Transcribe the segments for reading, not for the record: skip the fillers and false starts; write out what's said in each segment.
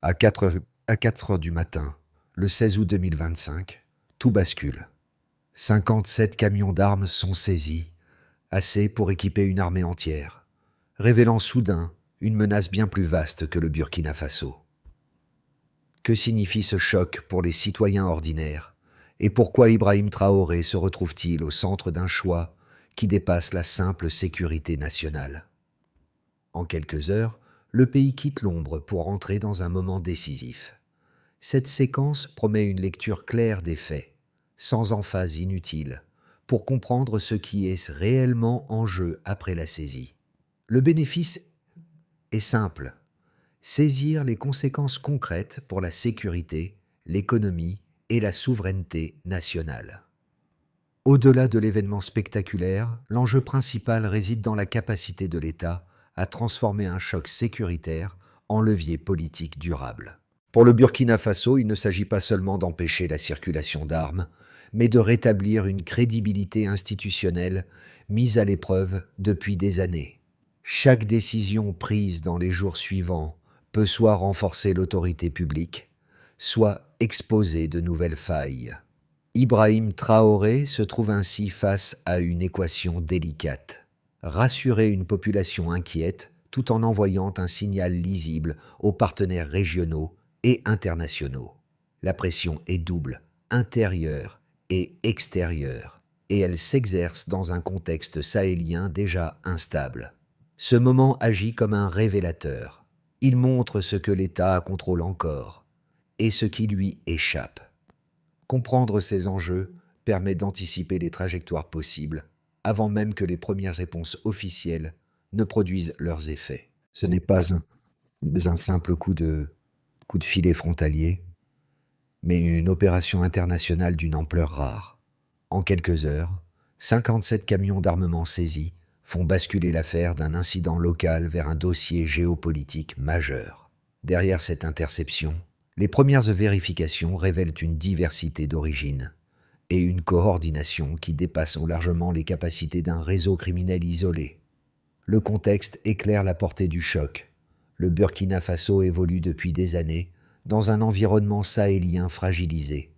À 4 heures du matin, le 16 août 2025, tout bascule. 57 camions d'armes sont saisis, assez pour équiper une armée entière, révélant soudain une menace bien plus vaste que le Burkina Faso. Que signifie ce choc pour les citoyens ordinaires et pourquoi Ibrahim Traoré se retrouve-t-il au centre d'un choix qui dépasse la simple sécurité nationale? En quelques heures, le pays quitte l'ombre pour entrer dans un moment décisif. Cette séquence promet une lecture claire des faits, sans emphase inutile, pour comprendre ce qui est réellement en jeu après la saisie. Le bénéfice est simple: saisir les conséquences concrètes pour la sécurité, l'économie et la souveraineté nationale. Au-delà de l'événement spectaculaire, l'enjeu principal réside dans la capacité de l'État à transformer un choc sécuritaire en levier politique durable. Pour le Burkina Faso, il ne s'agit pas seulement d'empêcher la circulation d'armes, mais de rétablir une crédibilité institutionnelle mise à l'épreuve depuis des années. Chaque décision prise dans les jours suivants peut soit renforcer l'autorité publique, soit exposer de nouvelles failles. Ibrahim Traoré se trouve ainsi face à une équation délicate: rassurer une population inquiète tout en envoyant un signal lisible aux partenaires régionaux et internationaux. La pression est double, intérieure et extérieure, et elle s'exerce dans un contexte sahélien déjà instable. Ce moment agit comme un révélateur. Il montre ce que l'État contrôle encore et ce qui lui échappe. Comprendre ces enjeux permet d'anticiper les trajectoires possibles avant même que les premières réponses officielles ne produisent leurs effets. Ce n'est pas un simple coup de filet frontalier, mais une opération internationale d'une ampleur rare. En quelques heures, 57 camions d'armement saisis font basculer l'affaire d'un incident local vers un dossier géopolitique majeur. Derrière cette interception, les premières vérifications révèlent une diversité d'origines et une coordination qui dépassent largement les capacités d'un réseau criminel isolé. Le contexte éclaire la portée du choc. Le Burkina Faso évolue depuis des années dans un environnement sahélien fragilisé,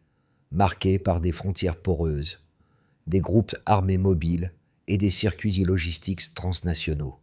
marqué par des frontières poreuses, des groupes armés mobiles et des circuits logistiques transnationaux.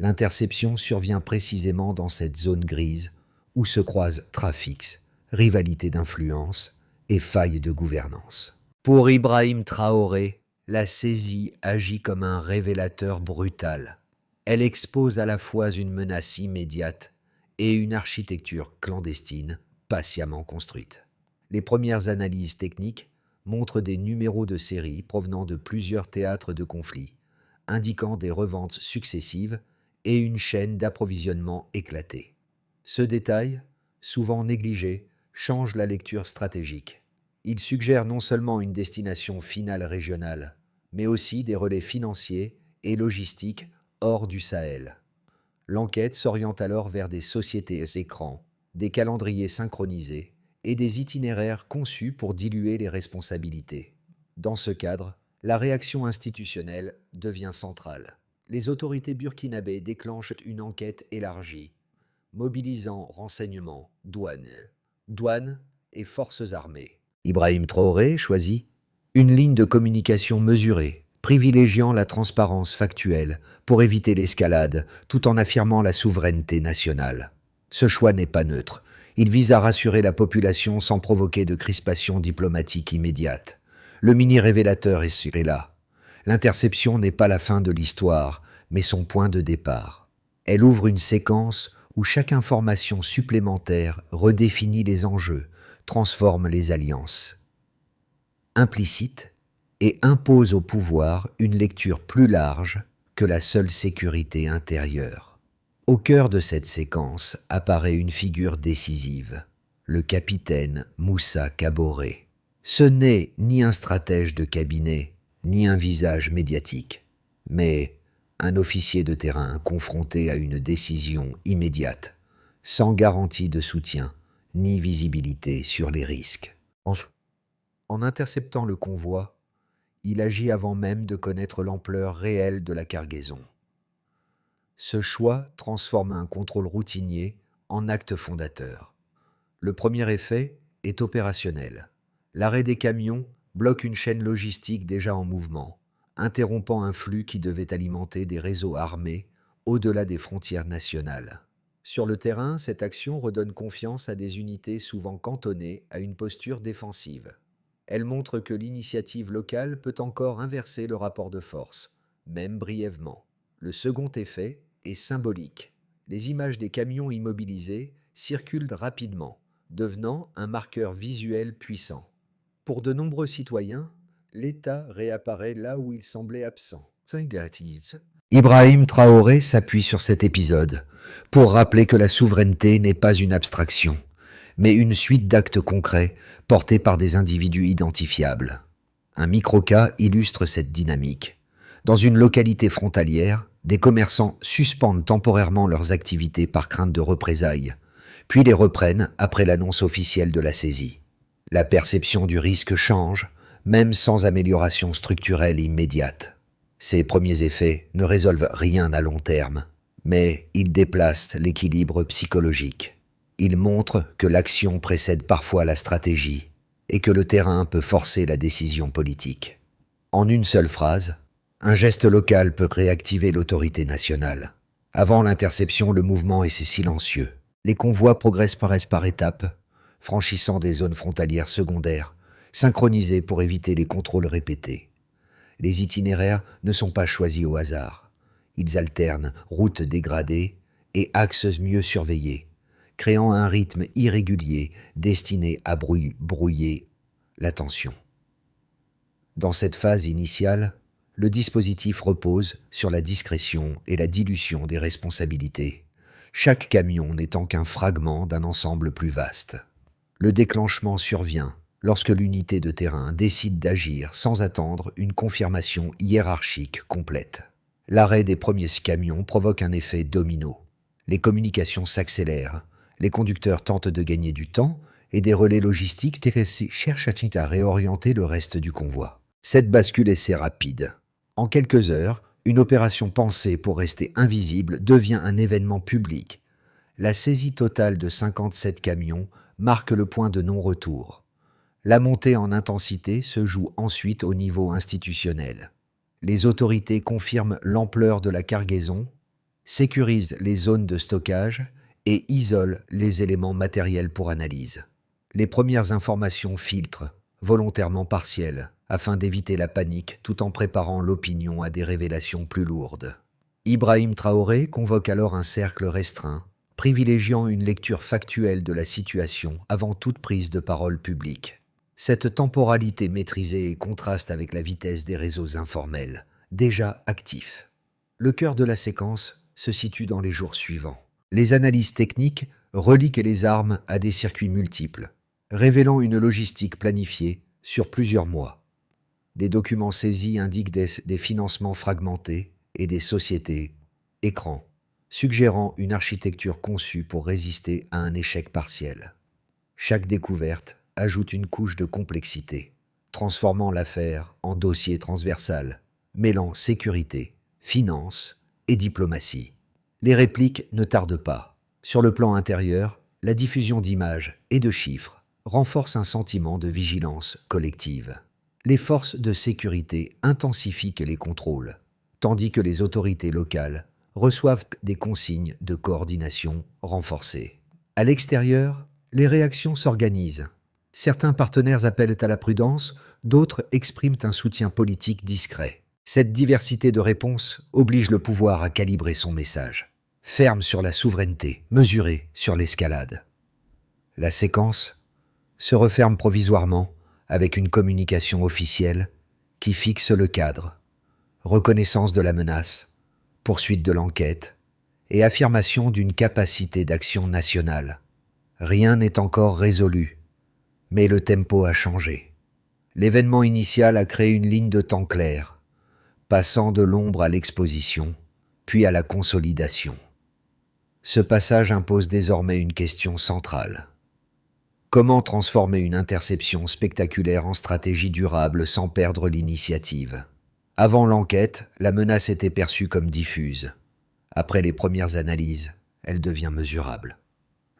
L'interception survient précisément dans cette zone grise où se croisent trafics, rivalité d'influence et failles de gouvernance. Pour Ibrahim Traoré, la saisie agit comme un révélateur brutal. Elle expose à la fois une menace immédiate et une architecture clandestine patiemment construite. Les premières analyses techniques montrent des numéros de série provenant de plusieurs théâtres de conflit, indiquant des reventes successives et une chaîne d'approvisionnement éclatée. Ce détail, souvent négligé, change la lecture stratégique. Il suggère non seulement une destination finale régionale, mais aussi des relais financiers et logistiques hors du Sahel. L'enquête s'oriente alors vers des sociétés écrans, des calendriers synchronisés et des itinéraires conçus pour diluer les responsabilités. Dans ce cadre, la réaction institutionnelle devient centrale. Les autorités burkinabées déclenchent une enquête élargie, mobilisant renseignements, douanes et forces armées. Ibrahim Traoré choisit une ligne de communication mesurée, privilégiant la transparence factuelle pour éviter l'escalade tout en affirmant la souveraineté nationale. Ce choix n'est pas neutre. Il vise à rassurer la population sans provoquer de crispation diplomatique immédiate. Le mini-révélateur est là. L'interception n'est pas la fin de l'histoire, mais son point de départ. Elle ouvre une séquence où chaque information supplémentaire redéfinit les enjeux, transforme les alliances. Implicite, et impose au pouvoir une lecture plus large que la seule sécurité intérieure. Au cœur de cette séquence apparaît une figure décisive, le capitaine Moussa Kaboré. Ce n'est ni un stratège de cabinet, ni un visage médiatique, mais un officier de terrain confronté à une décision immédiate, sans garantie de soutien, ni visibilité sur les risques. En interceptant le convoi, il agit avant même de connaître l'ampleur réelle de la cargaison. Ce choix transforme un contrôle routinier en acte fondateur. Le premier effet est opérationnel. L'arrêt des camions bloque une chaîne logistique déjà en mouvement, interrompant un flux qui devait alimenter des réseaux armés au-delà des frontières nationales. Sur le terrain, cette action redonne confiance à des unités souvent cantonnées à une posture défensive. Elle montre que l'initiative locale peut encore inverser le rapport de force, même brièvement. Le second effet est symbolique. Les images des camions immobilisés circulent rapidement, devenant un marqueur visuel puissant. Pour de nombreux citoyens, l'État réapparaît là où il semblait absent. Ibrahim Traoré s'appuie sur cet épisode pour rappeler que la souveraineté n'est pas une abstraction, mais une suite d'actes concrets portés par des individus identifiables. Un microcas illustre cette dynamique. Dans une localité frontalière, des commerçants suspendent temporairement leurs activités par crainte de représailles, puis les reprennent après l'annonce officielle de la saisie. La perception du risque change, même sans amélioration structurelle immédiate. Ces premiers effets ne résolvent rien à long terme, mais ils déplacent l'équilibre psychologique. Ils montrent que l'action précède parfois la stratégie et que le terrain peut forcer la décision politique. En une seule phrase, un geste local peut réactiver l'autorité nationale. Avant l'interception, le mouvement est silencieux. Les convois progressent par étapes, franchissant des zones frontalières secondaires, synchronisées pour éviter les contrôles répétés. Les itinéraires ne sont pas choisis au hasard. Ils alternent routes dégradées et axes mieux surveillés, créant un rythme irrégulier destiné à brouiller l'attention. Dans cette phase initiale, le dispositif repose sur la discrétion et la dilution des responsabilités, chaque camion n'étant qu'un fragment d'un ensemble plus vaste. Le déclenchement survient lorsque l'unité de terrain décide d'agir sans attendre une confirmation hiérarchique complète. L'arrêt des premiers camions provoque un effet domino. Les communications s'accélèrent, les conducteurs tentent de gagner du temps et des relais logistiques cherchent à réorienter le reste du convoi. Cette bascule est rapide. En quelques heures, une opération pensée pour rester invisible devient un événement public. La saisie totale de 57 camions marque le point de non-retour. La montée en intensité se joue ensuite au niveau institutionnel. Les autorités confirment l'ampleur de la cargaison, sécurisent les zones de stockage et isolent les éléments matériels pour analyse. Les premières informations filtrent, volontairement partielles, afin d'éviter la panique tout en préparant l'opinion à des révélations plus lourdes. Ibrahim Traoré convoque alors un cercle restreint, privilégiant une lecture factuelle de la situation avant toute prise de parole publique. Cette temporalité maîtrisée contraste avec la vitesse des réseaux informels, déjà actifs. Le cœur de la séquence se situe dans les jours suivants. Les analyses techniques reliquent les armes à des circuits multiples, révélant une logistique planifiée sur plusieurs mois. Des documents saisis indiquent des financements fragmentés et des sociétés, écrans, suggérant une architecture conçue pour résister à un échec partiel. Chaque découverte ajoute une couche de complexité, transformant l'affaire en dossier transversal, mêlant sécurité, finance et diplomatie. Les répliques ne tardent pas. Sur le plan intérieur, la diffusion d'images et de chiffres renforce un sentiment de vigilance collective. Les forces de sécurité intensifient les contrôles, tandis que les autorités locales reçoivent des consignes de coordination renforcées. À l'extérieur, les réactions s'organisent. Certains partenaires appellent à la prudence, d'autres expriment un soutien politique discret. Cette diversité de réponses oblige le pouvoir à calibrer son message. Ferme sur la souveraineté, mesuré sur l'escalade. La séquence se referme provisoirement avec une communication officielle qui fixe le cadre, reconnaissance de la menace, poursuite de l'enquête et affirmation d'une capacité d'action nationale. Rien n'est encore résolu, mais le tempo a changé. L'événement initial a créé une ligne de temps claire, passant de l'ombre à l'exposition, puis à la consolidation. Ce passage impose désormais une question centrale. Comment transformer une interception spectaculaire en stratégie durable sans perdre l'initiative ? Avant l'enquête, la menace était perçue comme diffuse. Après les premières analyses, elle devient mesurable.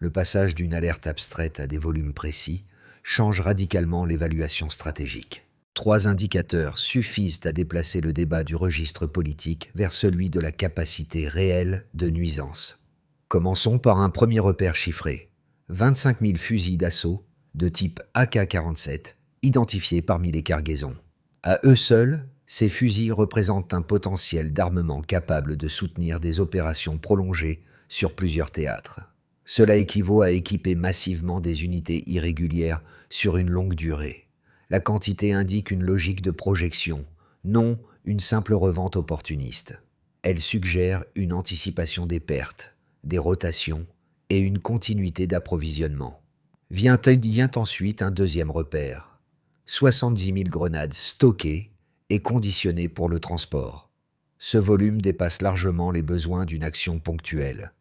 Le passage d'une alerte abstraite à des volumes précis change radicalement l'évaluation stratégique. 3 indicateurs suffisent à déplacer le débat du registre politique vers celui de la capacité réelle de nuisance. Commençons par un premier repère chiffré. 25 000 fusils d'assaut de type AK-47 identifiés parmi les cargaisons. À eux seuls, ces fusils représentent un potentiel d'armement capable de soutenir des opérations prolongées sur plusieurs théâtres. Cela équivaut à équiper massivement des unités irrégulières sur une longue durée. La quantité indique une logique de projection, non une simple revente opportuniste. Elle suggère une anticipation des pertes, des rotations et une continuité d'approvisionnement. Vient ensuite un deuxième repère. 70 000 grenades stockées et conditionnées pour le transport. Ce volume dépasse largement les besoins d'une action ponctuelle.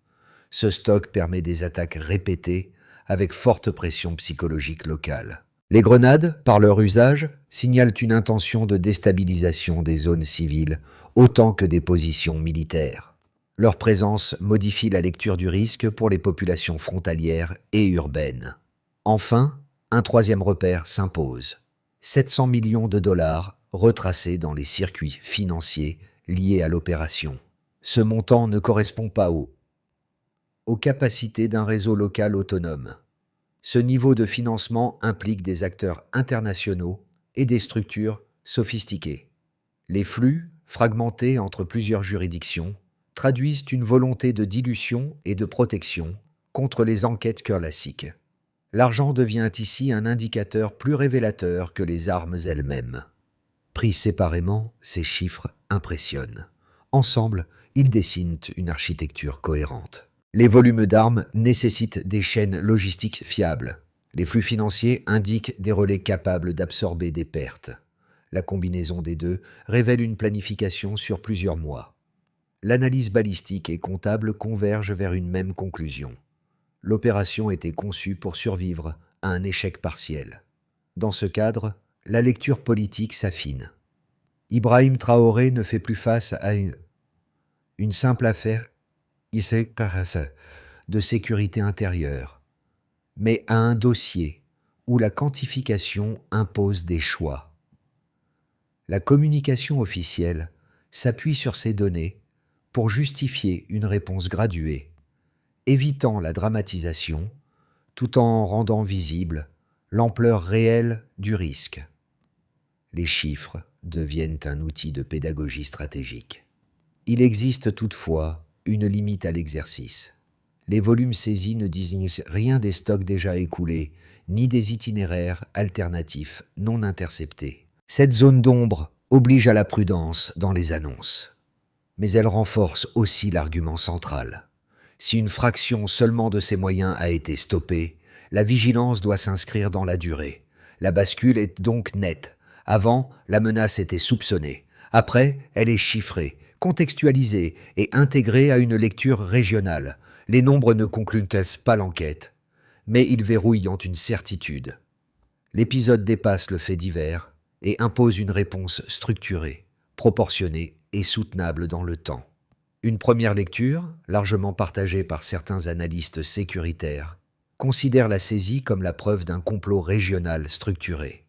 Ce stock permet des attaques répétées avec forte pression psychologique locale. Les grenades, par leur usage, signalent une intention de déstabilisation des zones civiles autant que des positions militaires. Leur présence modifie la lecture du risque pour les populations frontalières et urbaines. Enfin, un troisième repère s'impose. 700 millions de dollars retracés dans les circuits financiers liés à l'opération. Ce montant ne correspond pas aux capacités d'un réseau local autonome. Ce niveau de financement implique des acteurs internationaux et des structures sophistiquées. Les flux, fragmentés entre plusieurs juridictions, traduisent une volonté de dilution et de protection contre les enquêtes classiques. L'argent devient ici un indicateur plus révélateur que les armes elles-mêmes. Pris séparément, ces chiffres impressionnent. Ensemble, ils dessinent une architecture cohérente. Les volumes d'armes nécessitent des chaînes logistiques fiables. Les flux financiers indiquent des relais capables d'absorber des pertes. La combinaison des deux révèle une planification sur plusieurs mois. L'analyse balistique et comptable convergent vers une même conclusion. L'opération était conçue pour survivre à un échec partiel. Dans ce cadre, la lecture politique s'affine. Ibrahim Traoré ne fait plus face à une simple affaire de sécurité intérieure, mais à un dossier où la quantification impose des choix. La communication officielle s'appuie sur ces données pour justifier une réponse graduée, évitant la dramatisation tout en rendant visible l'ampleur réelle du risque. Les chiffres deviennent un outil de pédagogie stratégique. Il existe toutefois une limite à l'exercice. Les volumes saisis ne désignent rien des stocks déjà écoulés, ni des itinéraires alternatifs non interceptés. Cette zone d'ombre oblige à la prudence dans les annonces. Mais elle renforce aussi l'argument central. Si une fraction seulement de ces moyens a été stoppée, la vigilance doit s'inscrire dans la durée. La bascule est donc nette. Avant, la menace était soupçonnée. Après, elle est chiffrée, contextualisée et intégrée à une lecture régionale. Les nombres ne concluent pas l'enquête, mais ils verrouillent une certitude. L'épisode dépasse le fait divers et impose une réponse structurée, proportionnée et soutenable dans le temps. Une première lecture, largement partagée par certains analystes sécuritaires, considère la saisie comme la preuve d'un complot régional structuré.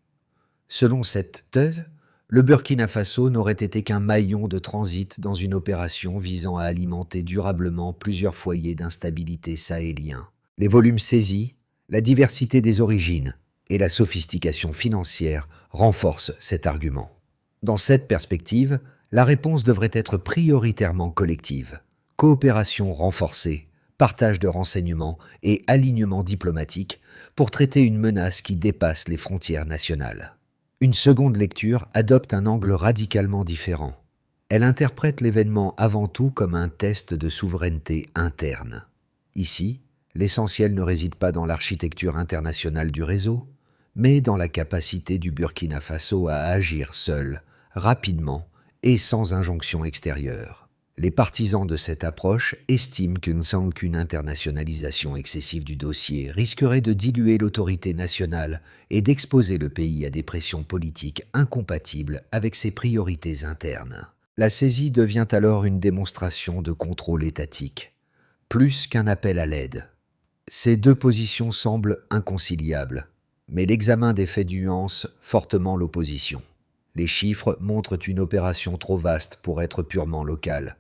Selon cette thèse, le Burkina Faso n'aurait été qu'un maillon de transit dans une opération visant à alimenter durablement plusieurs foyers d'instabilité sahéliens. Les volumes saisis, la diversité des origines et la sophistication financière renforcent cet argument. Dans cette perspective, la réponse devrait être prioritairement collective. Coopération renforcée, partage de renseignements et alignement diplomatique pour traiter une menace qui dépasse les frontières nationales. Une seconde lecture adopte un angle radicalement différent. Elle interprète l'événement avant tout comme un test de souveraineté interne. Ici, l'essentiel ne réside pas dans l'architecture internationale du réseau, mais dans la capacité du Burkina Faso à agir seul, rapidement et sans injonction extérieure. Les partisans de cette approche estiment qu'une internationalisation excessive du dossier risquerait de diluer l'autorité nationale et d'exposer le pays à des pressions politiques incompatibles avec ses priorités internes. La saisie devient alors une démonstration de contrôle étatique, plus qu'un appel à l'aide. Ces deux positions semblent inconciliables, mais l'examen des faits nuance fortement l'opposition. Les chiffres montrent une opération trop vaste pour être purement locale,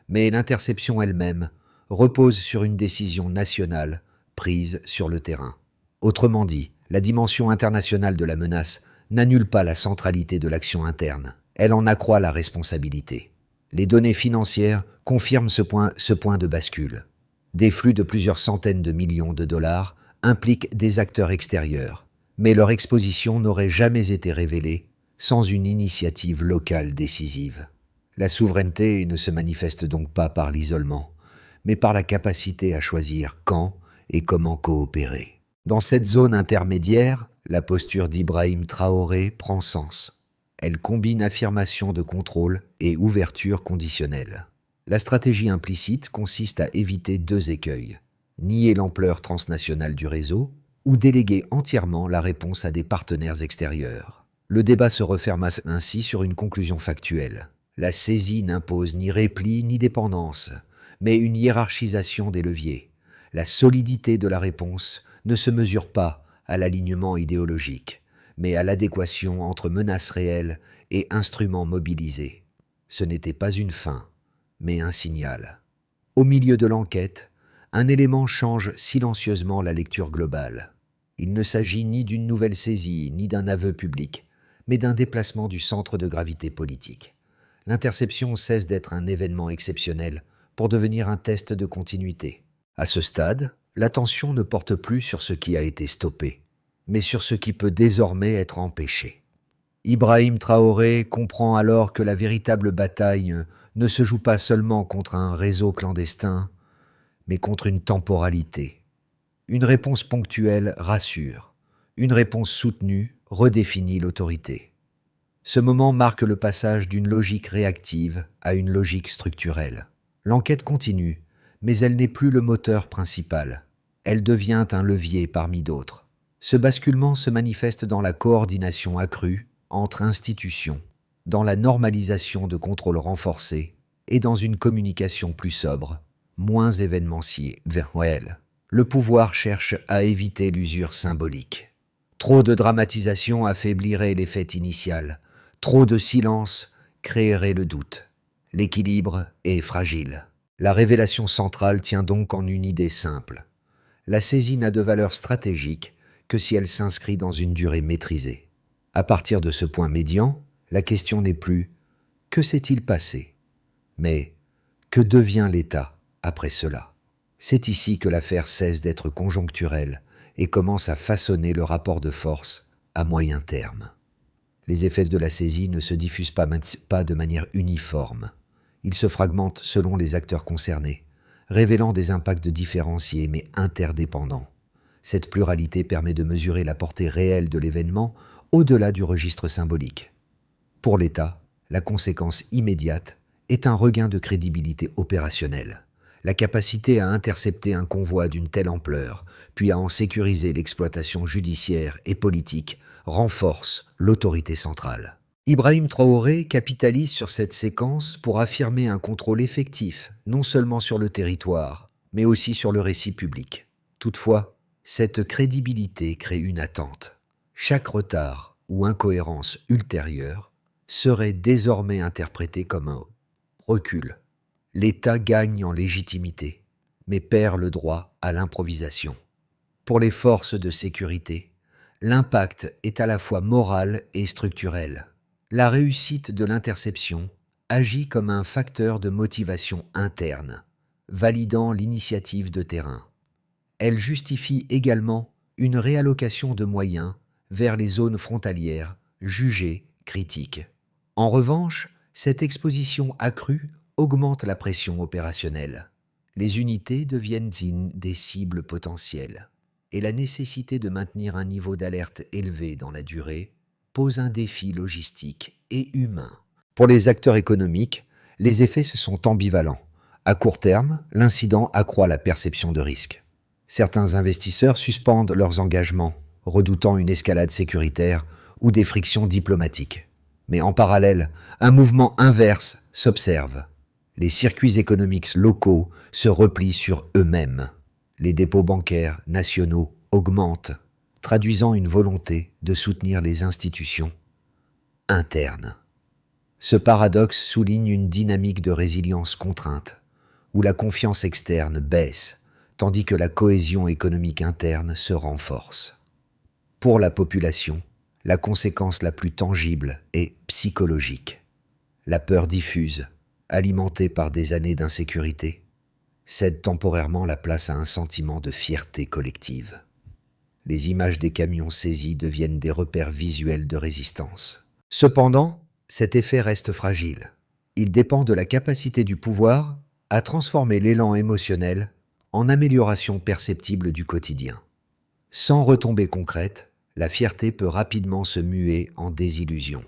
mais l'interception elle-même repose sur une décision nationale prise sur le terrain. Autrement dit, la dimension internationale de la menace n'annule pas la centralité de l'action interne, elle en accroît la responsabilité. Les données financières confirment ce point de bascule. Des flux de plusieurs centaines de millions de dollars impliquent des acteurs extérieurs, mais leur exposition n'aurait jamais été révélée sans une initiative locale décisive. La souveraineté ne se manifeste donc pas par l'isolement, mais par la capacité à choisir quand et comment coopérer. Dans cette zone intermédiaire, la posture d'Ibrahim Traoré prend sens. Elle combine affirmation de contrôle et ouverture conditionnelle. La stratégie implicite consiste à éviter deux écueils: nier l'ampleur transnationale du réseau ou déléguer entièrement la réponse à des partenaires extérieurs. Le débat se referme ainsi sur une conclusion factuelle. La saisie n'impose ni repli ni dépendance, mais une hiérarchisation des leviers. La solidité de la réponse ne se mesure pas à l'alignement idéologique, mais à l'adéquation entre menaces réelles et instruments mobilisés. Ce n'était pas une fin, mais un signal. Au milieu de l'enquête, un élément change silencieusement la lecture globale. Il ne s'agit ni d'une nouvelle saisie, ni d'un aveu public, mais d'un déplacement du centre de gravité politique. L'interception cesse d'être un événement exceptionnel pour devenir un test de continuité. À ce stade, l'attention ne porte plus sur ce qui a été stoppé, mais sur ce qui peut désormais être empêché. Ibrahim Traoré comprend alors que la véritable bataille ne se joue pas seulement contre un réseau clandestin, mais contre une temporalité. Une réponse ponctuelle rassure, une réponse soutenue redéfinit l'autorité. Ce moment marque le passage d'une logique réactive à une logique structurelle. L'enquête continue, mais elle n'est plus le moteur principal. Elle devient un levier parmi d'autres. Ce basculement se manifeste dans la coordination accrue entre institutions, dans la normalisation de contrôles renforcés et dans une communication plus sobre, moins événementielle. Le pouvoir cherche à éviter l'usure symbolique. Trop de dramatisation affaiblirait l'effet initial. Trop de silence créerait le doute. L'équilibre est fragile. La révélation centrale tient donc en une idée simple. La saisie n'a de valeur stratégique que si elle s'inscrit dans une durée maîtrisée. À partir de ce point médian, la question n'est plus « que s'est-il passé ?» mais « que devient l'État après cela ?» C'est ici que l'affaire cesse d'être conjoncturelle et commence à façonner le rapport de force à moyen terme. Les effets de la saisie ne se diffusent pas de manière uniforme. Ils se fragmentent selon les acteurs concernés, révélant des impacts différenciés mais interdépendants. Cette pluralité permet de mesurer la portée réelle de l'événement au-delà du registre symbolique. Pour l'État, la conséquence immédiate est un regain de crédibilité opérationnelle. La capacité à intercepter un convoi d'une telle ampleur, puis à en sécuriser l'exploitation judiciaire et politique, renforce l'autorité centrale. Ibrahim Traoré capitalise sur cette séquence pour affirmer un contrôle effectif, non seulement sur le territoire, mais aussi sur le récit public. Toutefois, cette crédibilité crée une attente. Chaque retard ou incohérence ultérieure serait désormais interprété comme un recul. L'État gagne en légitimité, mais perd le droit à l'improvisation. Pour les forces de sécurité, l'impact est à la fois moral et structurel. La réussite de l'interception agit comme un facteur de motivation interne, validant l'initiative de terrain. Elle justifie également une réallocation de moyens vers les zones frontalières jugées critiques. En revanche, cette exposition accrue augmente la pression opérationnelle. Les unités deviennent des cibles potentielles, et la nécessité de maintenir un niveau d'alerte élevé dans la durée pose un défi logistique et humain. Pour les acteurs économiques, les effets se sont ambivalents. À court terme, l'incident accroît la perception de risque. Certains investisseurs suspendent leurs engagements, redoutant une escalade sécuritaire ou des frictions diplomatiques. Mais en parallèle, un mouvement inverse s'observe. Les circuits économiques locaux se replient sur eux-mêmes. Les dépôts bancaires nationaux augmentent, traduisant une volonté de soutenir les institutions internes. Ce paradoxe souligne une dynamique de résilience contrainte, où la confiance externe baisse, tandis que la cohésion économique interne se renforce. Pour la population, la conséquence la plus tangible est psychologique. La peur diffuse, alimentée par des années d'insécurité, cède temporairement la place à un sentiment de fierté collective. Les images des camions saisis deviennent des repères visuels de résistance. Cependant, cet effet reste fragile. Il dépend de la capacité du pouvoir à transformer l'élan émotionnel en amélioration perceptible du quotidien. Sans retombées concrètes, la fierté peut rapidement se muer en désillusion.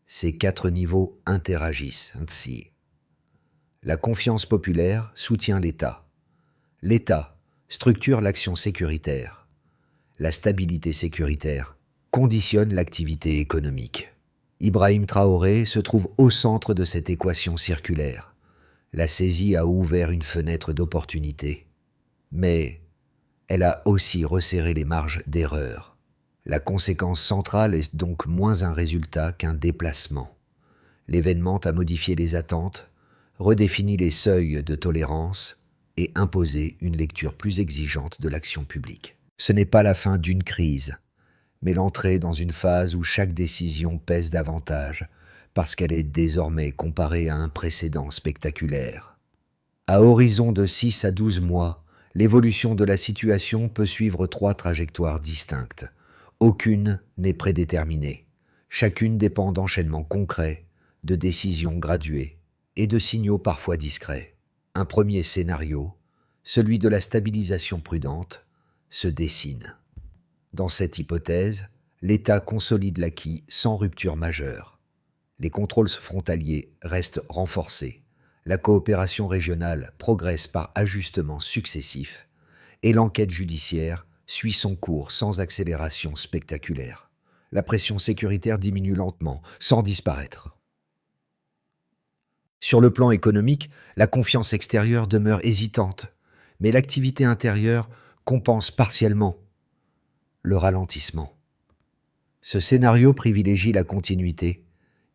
Ces 4 niveaux interagissent ainsi. La confiance populaire soutient l'État. L'État structure l'action sécuritaire. La stabilité sécuritaire conditionne l'activité économique. Ibrahim Traoré se trouve au centre de cette équation circulaire. La saisie a ouvert une fenêtre d'opportunité, mais elle a aussi resserré les marges d'erreur. La conséquence centrale est donc moins un résultat qu'un déplacement. L'événement a modifié les attentes, redéfini les seuils de tolérance et imposé une lecture plus exigeante de l'action publique. Ce n'est pas la fin d'une crise, mais l'entrée dans une phase où chaque décision pèse davantage, parce qu'elle est désormais comparée à un précédent spectaculaire. À horizon de 6 à 12 mois, l'évolution de la situation peut suivre 3 trajectoires distinctes. Aucune n'est prédéterminée. Chacune dépend d'enchaînements concrets, de décisions graduées et de signaux parfois discrets. Un premier scénario, celui de la stabilisation prudente, se dessine. Dans cette hypothèse, l'État consolide l'acquis sans rupture majeure. Les contrôles frontaliers restent renforcés. La coopération régionale progresse par ajustements successifs et l'enquête judiciaire suit son cours sans accélération spectaculaire. La pression sécuritaire diminue lentement, sans disparaître. Sur le plan économique, la confiance extérieure demeure hésitante, mais l'activité intérieure compense partiellement le ralentissement. Ce scénario privilégie la continuité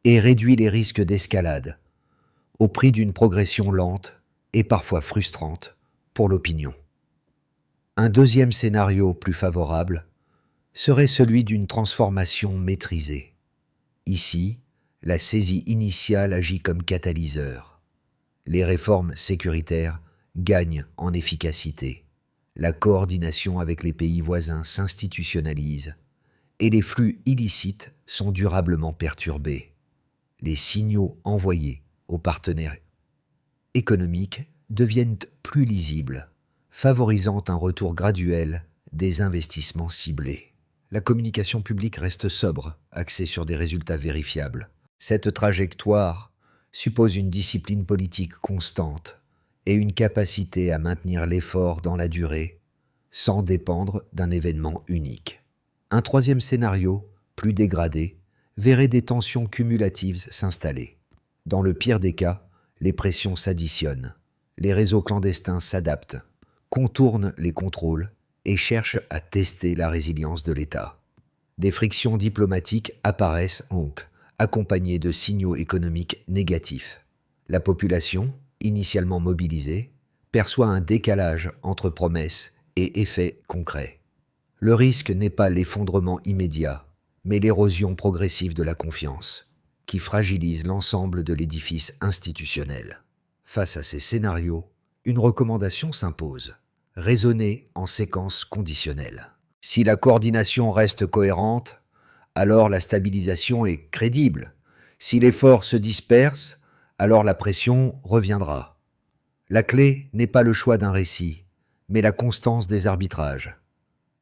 et réduit les risques d'escalade, au prix d'une progression lente et parfois frustrante pour l'opinion. Un deuxième scénario plus favorable serait celui d'une transformation maîtrisée. Ici, la saisie initiale agit comme catalyseur. Les réformes sécuritaires gagnent en efficacité. La coordination avec les pays voisins s'institutionnalise et les flux illicites sont durablement perturbés. Les signaux envoyés aux partenaires économiques deviennent plus lisibles, favorisant un retour graduel des investissements ciblés. La communication publique reste sobre, axée sur des résultats vérifiables. Cette trajectoire suppose une discipline politique constante et une capacité à maintenir l'effort dans la durée, sans dépendre d'un événement unique. Un troisième scénario, plus dégradé, verrait des tensions cumulatives s'installer. Dans le pire des cas, les pressions s'additionnent. Les réseaux clandestins s'adaptent, contournent les contrôles et cherchent à tester la résilience de l'État. Des frictions diplomatiques apparaissent donc, accompagnées de signaux économiques négatifs. La population, initialement mobilisée, perçoit un décalage entre promesses et effets concrets. Le risque n'est pas l'effondrement immédiat, mais l'érosion progressive de la confiance, qui fragilise l'ensemble de l'édifice institutionnel. Face à ces scénarios, une recommandation s'impose: raisonner en séquence conditionnelle. Si la coordination reste cohérente, alors la stabilisation est crédible. Si l'effort se disperse, alors la pression reviendra. La clé n'est pas le choix d'un récit, mais la constance des arbitrages.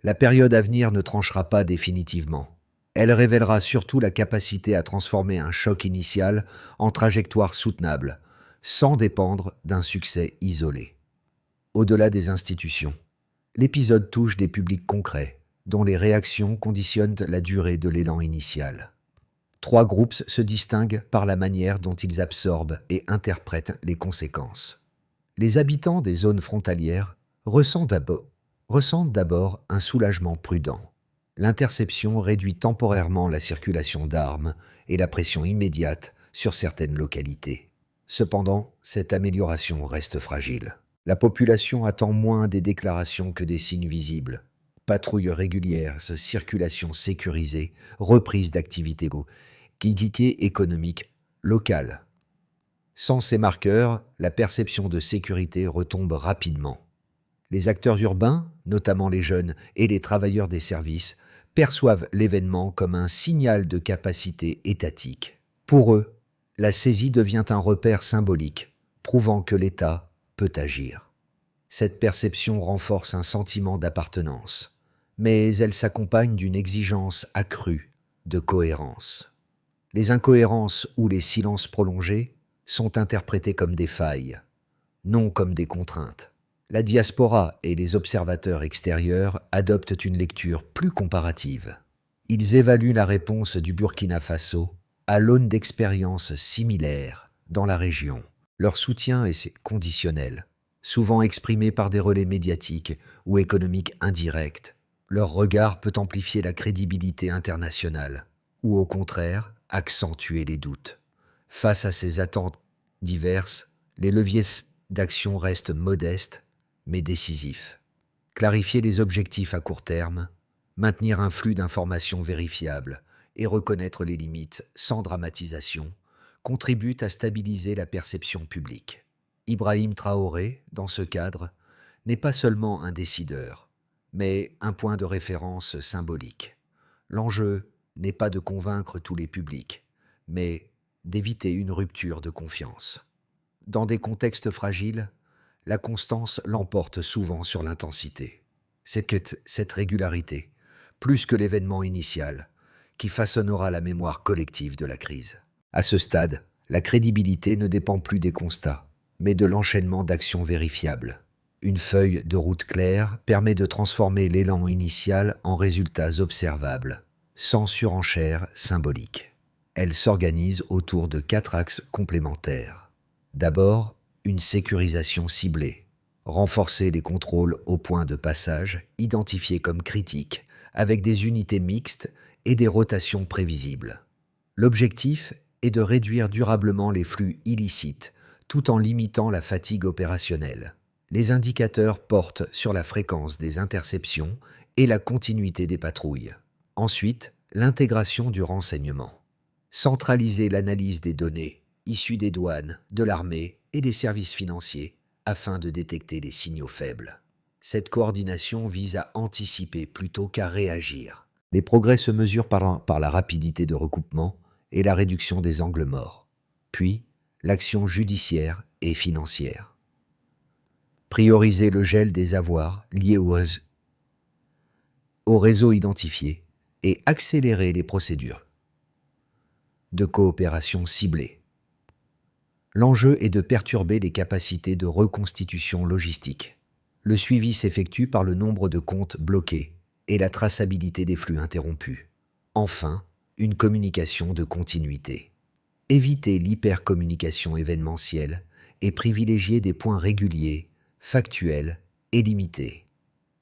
La période à venir ne tranchera pas définitivement. Elle révélera surtout la capacité à transformer un choc initial en trajectoire soutenable, sans dépendre d'un succès isolé. Au-delà des institutions, l'épisode touche des publics concrets, dont les réactions conditionnent la durée de l'élan initial. 3 groupes se distinguent par la manière dont ils absorbent et interprètent les conséquences. Les habitants des zones frontalières ressentent d'abord un soulagement prudent. L'interception réduit temporairement la circulation d'armes et la pression immédiate sur certaines localités. Cependant, cette amélioration reste fragile. La population attend moins des déclarations que des signes visibles. Patrouilles régulières, circulation sécurisée, reprise d'activités économique locale. Sans ces marqueurs, la perception de sécurité retombe rapidement. Les acteurs urbains, notamment les jeunes et les travailleurs des services, perçoivent l'événement comme un signal de capacité étatique. Pour eux, la saisie devient un repère symbolique, prouvant que l'État peut agir. Cette perception renforce un sentiment d'appartenance, mais elle s'accompagne d'une exigence accrue de cohérence. Les incohérences ou les silences prolongés sont interprétés comme des failles, non comme des contraintes. La diaspora et les observateurs extérieurs adoptent une lecture plus comparative. Ils évaluent la réponse du Burkina Faso à l'aune d'expériences similaires dans la région. Leur soutien est conditionnel, souvent exprimé par des relais médiatiques ou économiques indirects. Leur regard peut amplifier la crédibilité internationale, ou au contraire, accentuer les doutes. Face à ces attentes diverses, les leviers d'action restent modestes mais décisifs. Clarifier les objectifs à court terme, maintenir un flux d'informations vérifiables et reconnaître les limites sans dramatisation contribuent à stabiliser la perception publique. Ibrahim Traoré, dans ce cadre, n'est pas seulement un décideur, mais un point de référence symbolique. L'enjeu n'est pas de convaincre tous les publics, mais d'éviter une rupture de confiance. Dans des contextes fragiles, la constance l'emporte souvent sur l'intensité. C'est cette régularité, plus que l'événement initial, qui façonnera la mémoire collective de la crise. À ce stade, la crédibilité ne dépend plus des constats, mais de l'enchaînement d'actions vérifiables. Une feuille de route claire permet de transformer l'élan initial en résultats observables, sans surenchère symbolique. Elle s'organise autour de 4 axes complémentaires. D'abord, une sécurisation ciblée. Renforcer les contrôles aux points de passage, identifiés comme critiques, avec des unités mixtes et des rotations prévisibles. L'objectif est de réduire durablement les flux illicites, tout en limitant la fatigue opérationnelle. Les indicateurs portent sur la fréquence des interceptions et la continuité des patrouilles. Ensuite, l'intégration du renseignement. Centraliser l'analyse des données issues des douanes, de l'armée et des services financiers afin de détecter les signaux faibles. Cette coordination vise à anticiper plutôt qu'à réagir. Les progrès se mesurent par la rapidité de recoupement et la réduction des angles morts. Puis, l'action judiciaire et financière. Prioriser le gel des avoirs liés au réseau identifié et accélérer les procédures de coopération ciblée. L'enjeu est de perturber les capacités de reconstitution logistique. Le suivi s'effectue par le nombre de comptes bloqués et la traçabilité des flux interrompus. Enfin, une communication de continuité. Éviter l'hypercommunication événementielle et privilégier des points réguliers, factuels et limités.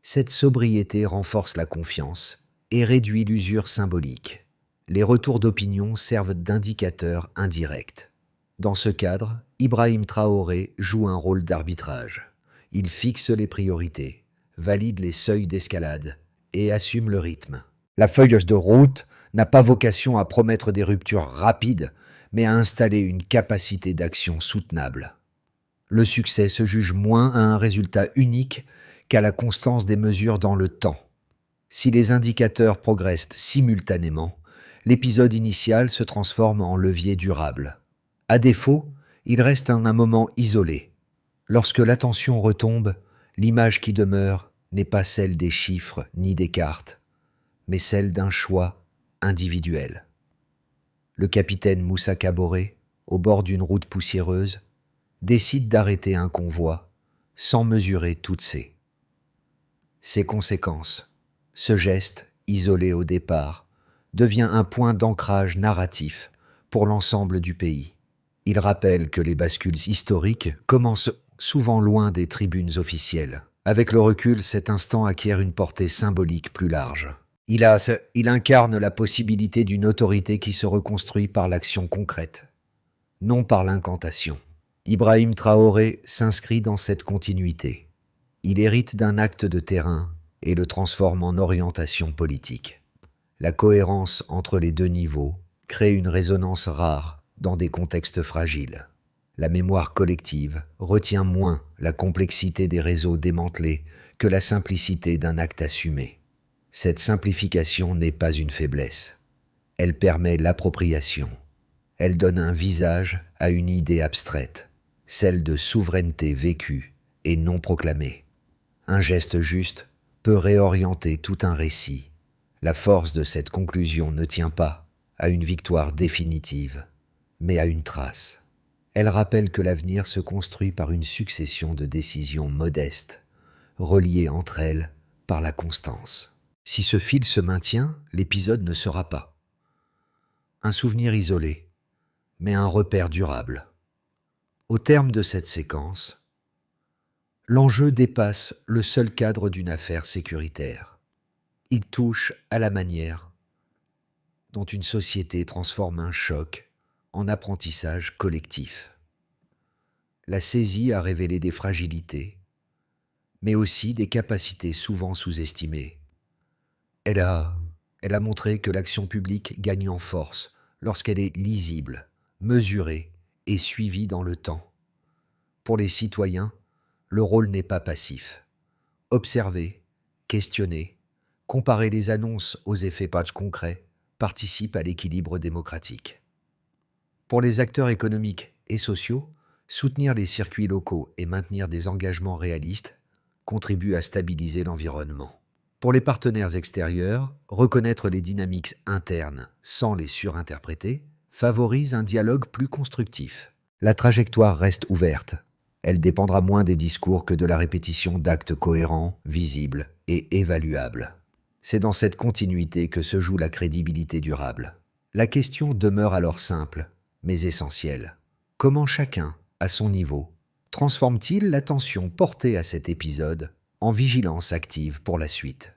Cette sobriété renforce la confiance et réduit l'usure symbolique. Les retours d'opinion servent d'indicateurs indirects. Dans ce cadre, Ibrahim Traoré joue un rôle d'arbitrage. Il fixe les priorités, valide les seuils d'escalade et assume le rythme. La feuille de route n'a pas vocation à promettre des ruptures rapides, mais à installer une capacité d'action soutenable. Le succès se juge moins à un résultat unique qu'à la constance des mesures dans le temps. Si les indicateurs progressent simultanément, l'épisode initial se transforme en levier durable. À défaut, il reste un moment isolé. Lorsque l'attention retombe, l'image qui demeure n'est pas celle des chiffres ni des cartes, mais celle d'un choix individuel. Le capitaine Moussa Kaboré, au bord d'une route poussiéreuse, décide d'arrêter un convoi sans mesurer toutes ses conséquences. Ce geste, isolé au départ, devient un point d'ancrage narratif pour l'ensemble du pays. Il rappelle que les bascules historiques commencent souvent loin des tribunes officielles. Avec le recul, cet instant acquiert une portée symbolique plus large. Il incarne la possibilité d'une autorité qui se reconstruit par l'action concrète, non par l'incantation. Ibrahim Traoré s'inscrit dans cette continuité. Il hérite d'un acte de terrain et le transforme en orientation politique. La cohérence entre les deux niveaux crée une résonance rare dans des contextes fragiles. La mémoire collective retient moins la complexité des réseaux démantelés que la simplicité d'un acte assumé. Cette simplification n'est pas une faiblesse. Elle permet l'appropriation. Elle donne un visage à une idée abstraite, celle de souveraineté vécue et non proclamée. Un geste juste peut réorienter tout un récit. La force de cette conclusion ne tient pas à une victoire définitive, mais à une trace. Elle rappelle que l'avenir se construit par une succession de décisions modestes, reliées entre elles par la constance. Si ce fil se maintient, l'épisode ne sera pas un souvenir isolé, mais un repère durable. Au terme de cette séquence, l'enjeu dépasse le seul cadre d'une affaire sécuritaire. Il touche à la manière dont une société transforme un choc en apprentissage collectif. La saisie a révélé des fragilités, mais aussi des capacités souvent sous-estimées. Elle a montré que l'action publique gagne en force lorsqu'elle est lisible, mesurée et suivie dans le temps. Pour les citoyens, le rôle n'est pas passif. Observer, questionner, comparer les annonces aux effets concrets participe à l'équilibre démocratique. Pour les acteurs économiques et sociaux, soutenir les circuits locaux et maintenir des engagements réalistes contribue à stabiliser l'environnement. Pour les partenaires extérieurs, reconnaître les dynamiques internes sans les surinterpréter favorise un dialogue plus constructif. La trajectoire reste ouverte. Elle dépendra moins des discours que de la répétition d'actes cohérents, visibles et évaluables. C'est dans cette continuité que se joue la crédibilité durable. La question demeure alors simple, mais essentielle. Comment chacun, à son niveau, transforme-t-il l'attention portée à cet épisode en vigilance active pour la suite ?